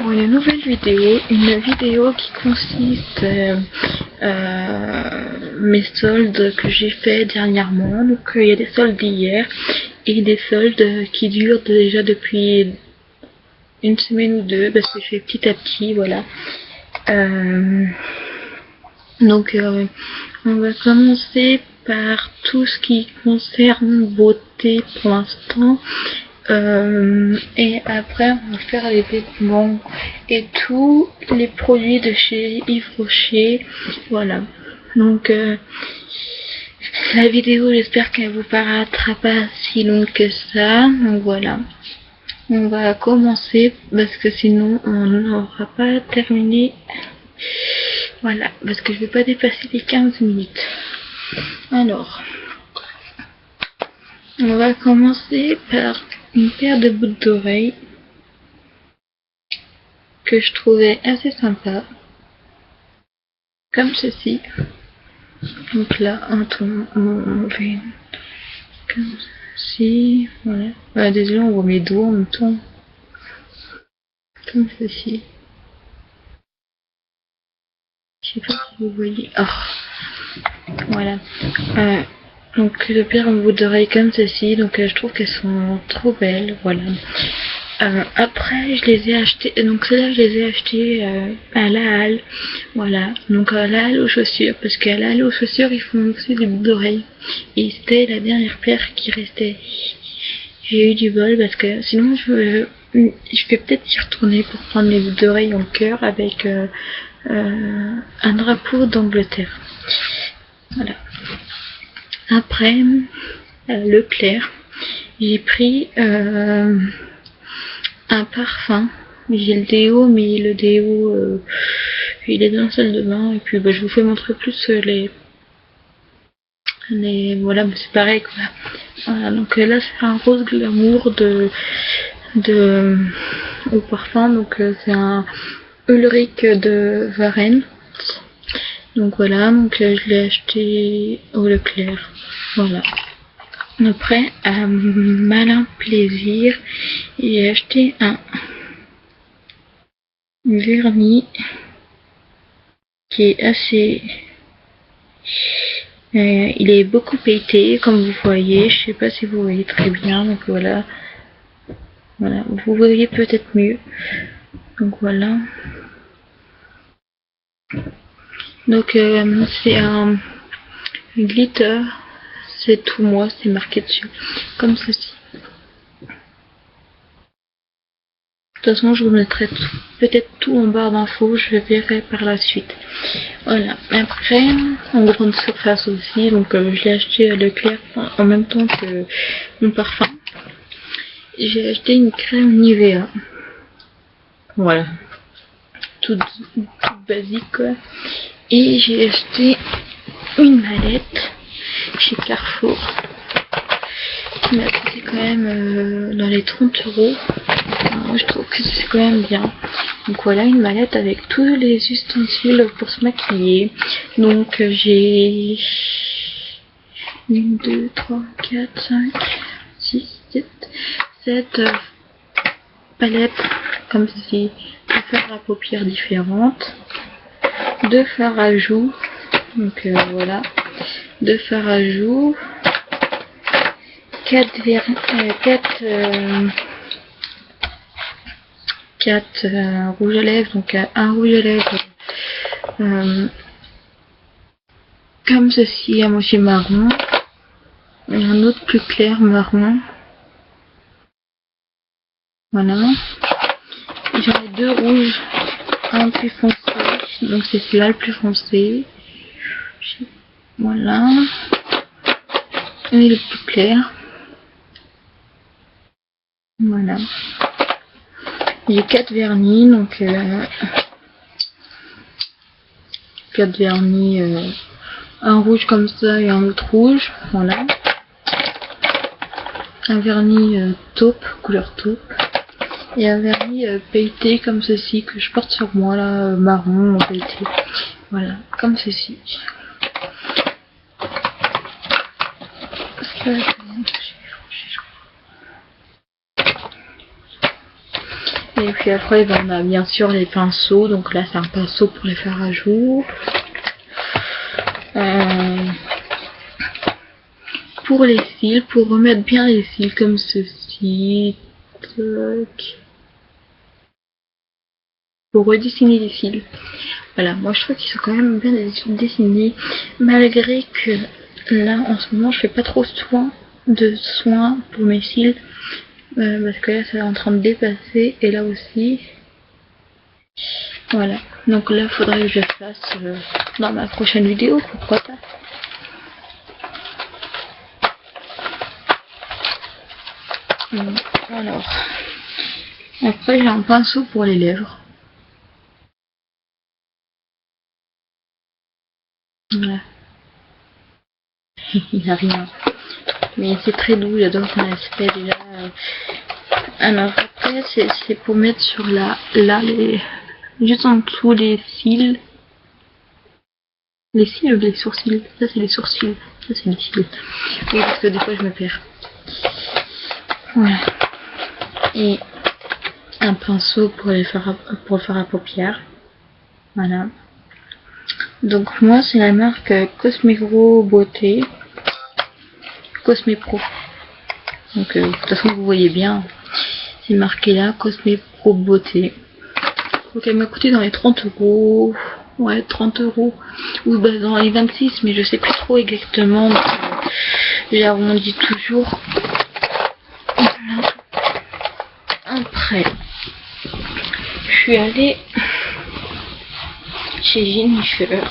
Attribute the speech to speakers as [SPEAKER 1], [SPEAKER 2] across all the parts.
[SPEAKER 1] pour une nouvelle vidéo, qui consiste mes soldes que j'ai fait dernièrement. Donc il y a des soldes d'hier et des soldes qui durent déjà depuis une semaine ou deux, parce que je fais petit à petit, voilà. Donc on va commencer par tout ce qui concerne beauté pour l'instant. Et après on va faire les vêtements et tous les produits de chez Yves Rocher, voilà. Donc la vidéo, j'espère qu'elle vous paraîtra pas si longue que ça. Donc voilà, on va commencer parce que sinon on n'aura pas terminé. Voilà, parce que je vais pas dépasser les 15 minutes. Alors, on va commencer par une paire de boucles d'oreilles que je trouvais assez sympa, comme ceci. Donc là, on fait comme ceci, voilà. Voilà, désolé, on voit mes doigts en même temps, comme ceci. Je sais pas si vous voyez. Oh, voilà. Donc de paire en boucles d'oreilles comme ceci, donc je trouve qu'elles sont trop belles, voilà. Après je les ai achetées, donc celles-là je les ai achetées à la halle, voilà. Donc à la halle aux chaussures, parce qu'à la halle aux chaussures ils font aussi des boucles d'oreilles. Et c'était la dernière paire qui restait. J'ai eu du bol parce que sinon je vais peut-être y retourner pour prendre les boucles d'oreilles en cœur avec un drapeau d'Angleterre. Voilà. Après, Leclerc, j'ai pris un parfum. J'ai le déo, mais le déo, il est dans la salle de bain. Et puis, je vous fais montrer plus voilà, c'est pareil quoi. Voilà, donc là, c'est un rose glamour au parfum. Donc, c'est un Ulrich de Varenne. Donc voilà, donc je l'ai acheté au Leclerc. Voilà. Après, à Malin Plaisir, j'ai acheté un vernis qui est assez... il est beaucoup pété, comme vous voyez. Je sais pas si vous voyez très bien. Donc voilà. Voilà, vous voyez peut-être mieux. Donc voilà. Donc c'est un glitter. C'est tout moi, c'est marqué dessus. Comme ceci. De toute façon, je vous mettrai peut-être tout en barre d'infos, je verrai par la suite. Voilà. Après, en grande surface aussi, donc je l'ai acheté à Leclerc en même temps que mon parfum. J'ai acheté une crème Nivea. Voilà. Toute basique quoi. Et j'ai acheté une mallette chez Carrefour. Mais c'est quand même dans les 30 €. Je trouve que c'est quand même bien. Donc voilà, une mallette avec tous les ustensiles pour se maquiller. Donc j'ai 1, 2, 3, 4, 5, 6, 7 palettes comme ceci de fards à paupières différentes, 2 fards à joues. Donc voilà, 2 fards à joues, 4 rouges à lèvres, donc un rouge à lèvres comme ceci à moitié marron et un autre plus clair marron. Voilà. J'en ai 2 rouges, un plus foncé, donc c'est celui-là le plus foncé. Voilà. Et le plus clair. Voilà. J'ai 4 vernis, donc 4 vernis, un rouge comme ça et un autre rouge, voilà. Un vernis taupe, couleur taupe, et un vernis pailleté comme ceci que je porte sur moi là, marron pailleté, voilà, comme ceci. Et puis après on a bien sûr les pinceaux, donc là c'est un pinceau pour les faire à jour. Pour les cils, pour remettre bien les cils comme ceci. Tac. Pour redessiner les cils. Voilà, moi je trouve qu'ils sont quand même bien dessinés, malgré que là en ce moment je fais pas trop soin pour mes cils, parce que là c'est en train de dépasser, et là aussi. Voilà, donc là faudrait que je fasse dans ma prochaine vidéo, pourquoi pas. Alors, après j'ai un pinceau pour les lèvres. Voilà. Il n'y a rien. Mais c'est très doux, j'adore son aspect déjà. Alors après c'est pour mettre sur là juste en dessous les cils. Les cils ou les sourcils? Ça c'est les sourcils, ça c'est les cils. Oui, parce que des fois je me perds. Voilà. Et un pinceau pour faire à paupières. Voilà. Donc moi c'est la marque Cosmegro Beauté. Cosmepro. Donc de toute façon vous voyez bien. C'est marqué là, Cosmepro Beauté. Donc elle m'a coûté dans les 30 €. Ouais, 30 €. Ou bah, dans les 26, mais je sais plus trop exactement. J'arrondis toujours. Voilà. Après, je suis allée chez Jennifer.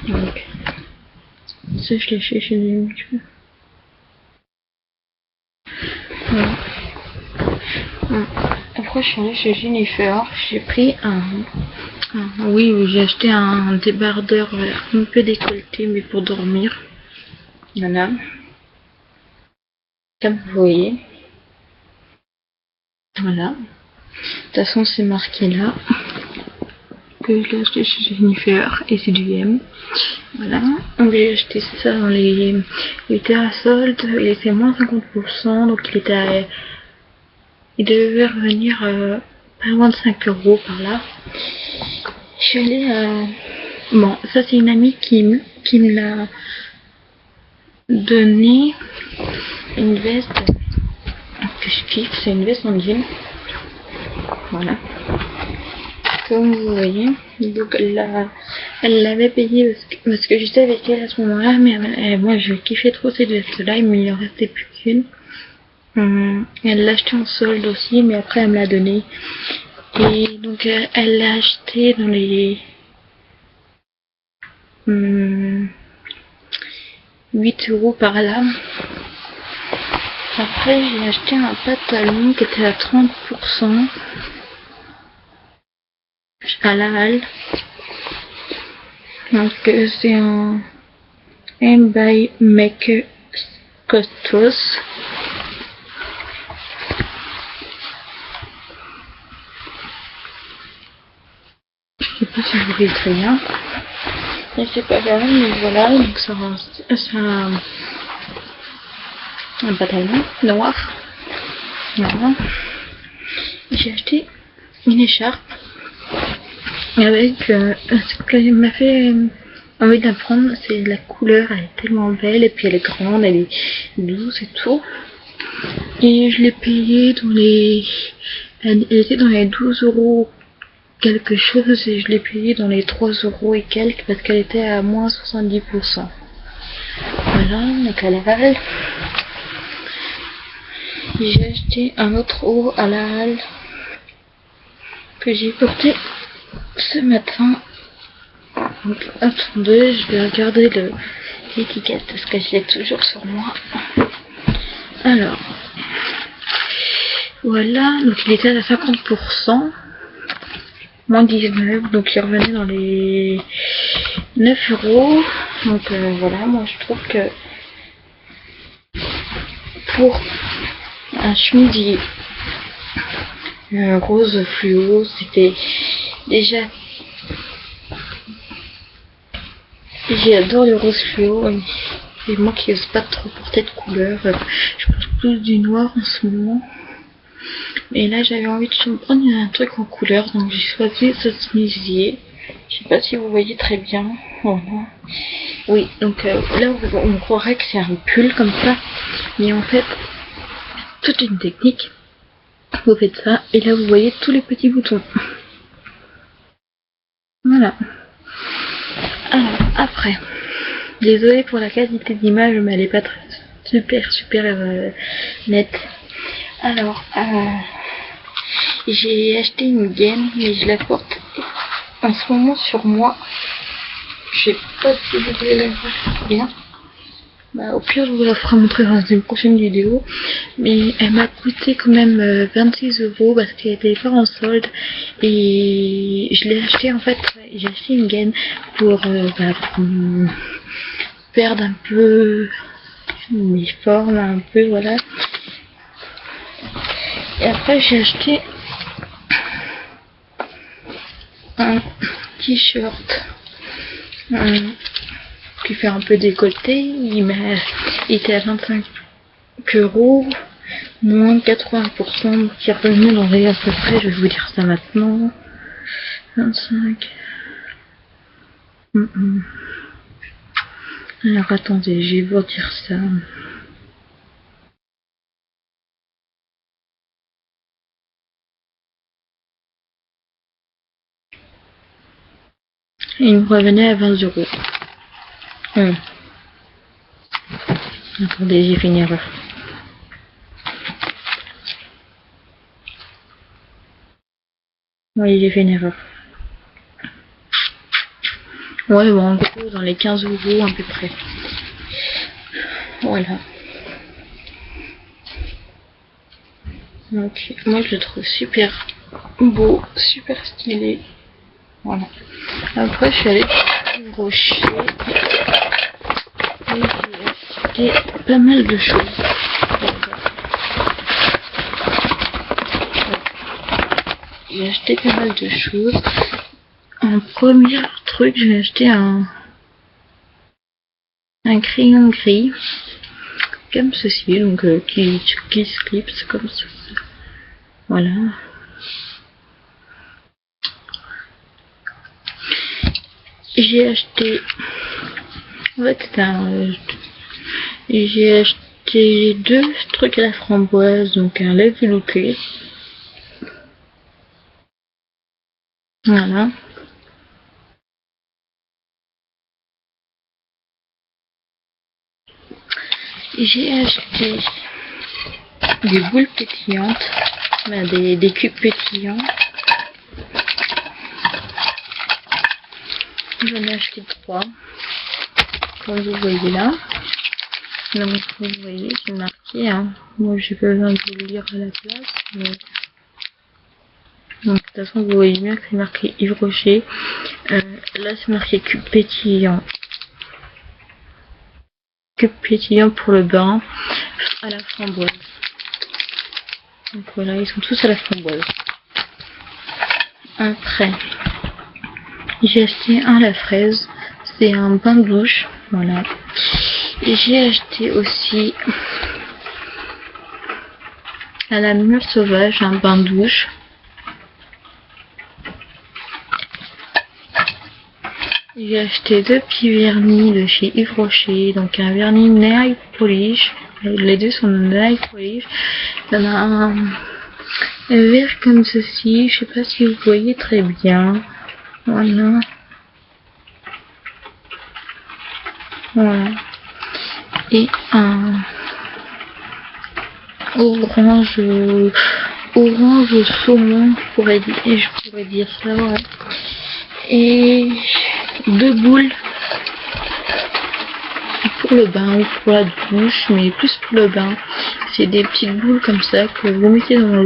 [SPEAKER 1] Donc, ça je l'ai acheté chez Jennifer. Voilà. Après, je suis allée chez Jennifer. J'ai pris oui, j'ai acheté un débardeur un peu décolleté, mais pour dormir. Voilà. Comme vous voyez. Voilà. De toute façon, c'est marqué là. Que je l'ai acheté chez Jennifer et c'est du M. Voilà. Donc j'ai acheté ça dans il était à solde, il était moins 50%, donc il devait revenir pas loin de 5 € par là. Je suis allée bon, ça c'est une amie qui me l'a donné, une veste que je kiffe, c'est une veste en jean. Voilà. Comme vous voyez, donc elle l'avait payé parce que j'étais avec elle à ce moment-là, mais moi je kiffais trop cette veste-là, il m'y en restait plus qu'une. Elle l'a acheté en solde aussi, mais après elle me l'a donné. Et donc elle l'a acheté dans les 8 € par là. Après j'ai acheté un pantalon qui était à 30% à la halle. Donc c'est un M by Make Costos. Je sais pas si je vous ris très bien. Et c'est pas grave, mais voilà, donc ça un pantalon noir. Voilà. J'ai acheté une écharpe avec ce que m'a fait envie d'apprendre, c'est la couleur, elle est tellement belle, et puis elle est grande, elle est douce et tout. Et je l'ai payée dans les... Elle était dans les 12 € quelque chose, et je l'ai payée dans les 3 € et quelques, parce qu'elle était à moins 70%. Voilà, donc à la halle. J'ai acheté un autre haut à la halle que j'ai porté ce matin. Donc attendez, je vais regarder l'étiquette parce que je l'ai toujours sur moi. Alors, voilà, donc il était à 50%, moins 19, donc il revenait dans les 9 €. Donc voilà, moi je trouve que pour un chemisier rose fluo, c'était déjà... J'adore le rose fluo, et moi qui n'ose pas trop porter de couleur, je porte plus du noir en ce moment. Mais là, j'avais envie de me prendre un truc en couleur, donc j'ai choisi ce smisier. Je sais pas si vous voyez très bien. Voilà. Oui, donc là, on croirait que c'est un pull comme ça. Mais en fait, toute une technique. Vous faites ça, et là, vous voyez tous les petits boutons. Voilà. Alors, après. Désolée pour la qualité d'image, mais elle est pas très super nette. Alors, j'ai acheté une gaine, mais je la porte en ce moment sur moi. Je sais pas si vous allez la voir bien. Bah, au pire, je vous la ferai montrer dans une prochaine vidéo. Mais elle m'a coûté quand même 26 € parce qu'elle était pas en solde. Et je l'ai acheté en fait. J'ai acheté une gaine pour perdre un peu mes formes, un peu, voilà. Et après, j'ai acheté un t-shirt qui fait un peu décolleté. Il était à 25 €, moins 80%, qui est revenu dans les à peu près, je vais vous dire ça maintenant. 25. Alors attendez, je vais vous dire ça. Et il me revenait à 20 €. Attendez, j'ai fait une erreur. Oui, j'ai fait une erreur. Ouais, bon, en gros, dans les 15 € à peu près. Voilà. Donc, moi, je le trouve super beau, super stylé. Voilà. Après, je suis allée au Rocher. Et j'ai acheté pas mal de choses. J'ai acheté pas mal de choses. En premier truc, j'ai acheté un crayon gris. Comme ceci, donc qui se clipse comme ça. Voilà. J'ai acheté. En fait, j'ai acheté 2 trucs à la framboise, donc un lait velouté. Voilà. J'ai acheté des boules pétillantes, des cubes pétillants. J'en ai acheté 3, comme vous voyez là. Donc vous voyez, c'est marqué, hein. Moi j'ai pas besoin de vous le lire à la place. Mais... donc de toute façon vous voyez bien que c'est marqué Yves Rocher. Là c'est marqué cube pétillant. Cube pétillant pour le bain à la framboise. Donc voilà, ils sont tous à la framboise. Après, j'ai acheté un à la fraise. C'est un bain de douche. Voilà. Et j'ai acheté aussi à la mûre sauvage un bain de douche. J'ai acheté 2 petits vernis de chez Yves Rocher. Donc un vernis nail polish. Les deux sont de nail polish. Il y en a un vert comme ceci. Je sais pas si vous voyez très bien. Voilà. Voilà. Et un orange saumon, je pourrais dire ça, ouais. Et 2 boules pour le bain ou pour la douche, mais plus pour le bain. C'est des petites boules comme ça que vous mettez dans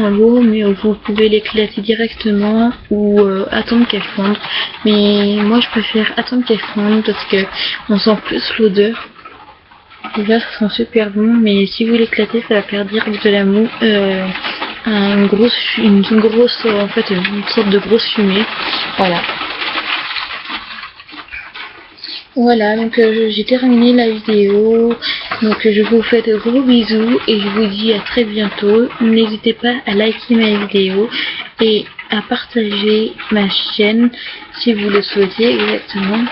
[SPEAKER 1] l'eau, mais vous pouvez l'éclater directement ou attendre qu'elle fonde. Mais moi je préfère attendre qu'elle fonde parce que on sent plus l'odeur. Déjà ça sent super bon, mais si vous l'éclatez ça va faire dire de la mou, une sorte de grosse fumée. Voilà. Voilà, donc j'ai terminé la vidéo. Donc je vous fais de gros bisous et je vous dis à très bientôt. N'hésitez pas à liker ma vidéo et à partager ma chaîne si vous le souhaitez exactement.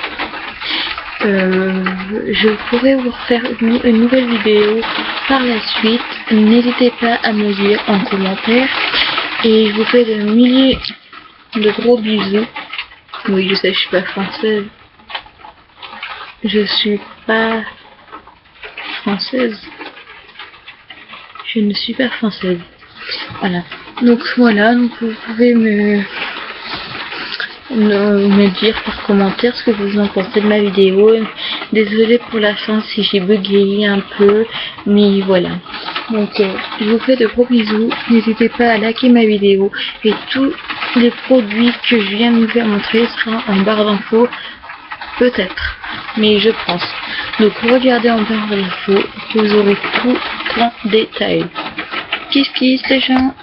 [SPEAKER 1] Je pourrais vous refaire une nouvelle vidéo par la suite. N'hésitez pas à me dire en commentaire. Et je vous fais de milliers de gros bisous. Oui, je sais, je suis pas française. Je suis pas française. Je ne suis pas française. Voilà. Donc vous pouvez me dire par commentaire ce que vous en pensez de ma vidéo. Désolée pour la fin si j'ai bugué un peu, mais voilà. Donc je vous fais de gros bisous. N'hésitez pas à liker ma vidéo et tous les produits que je viens de vous faire montrer seront en barre d'infos, peut-être, mais je pense. Donc regardez en barre d'infos, vous aurez tout en détail. Kiss kiss les gens.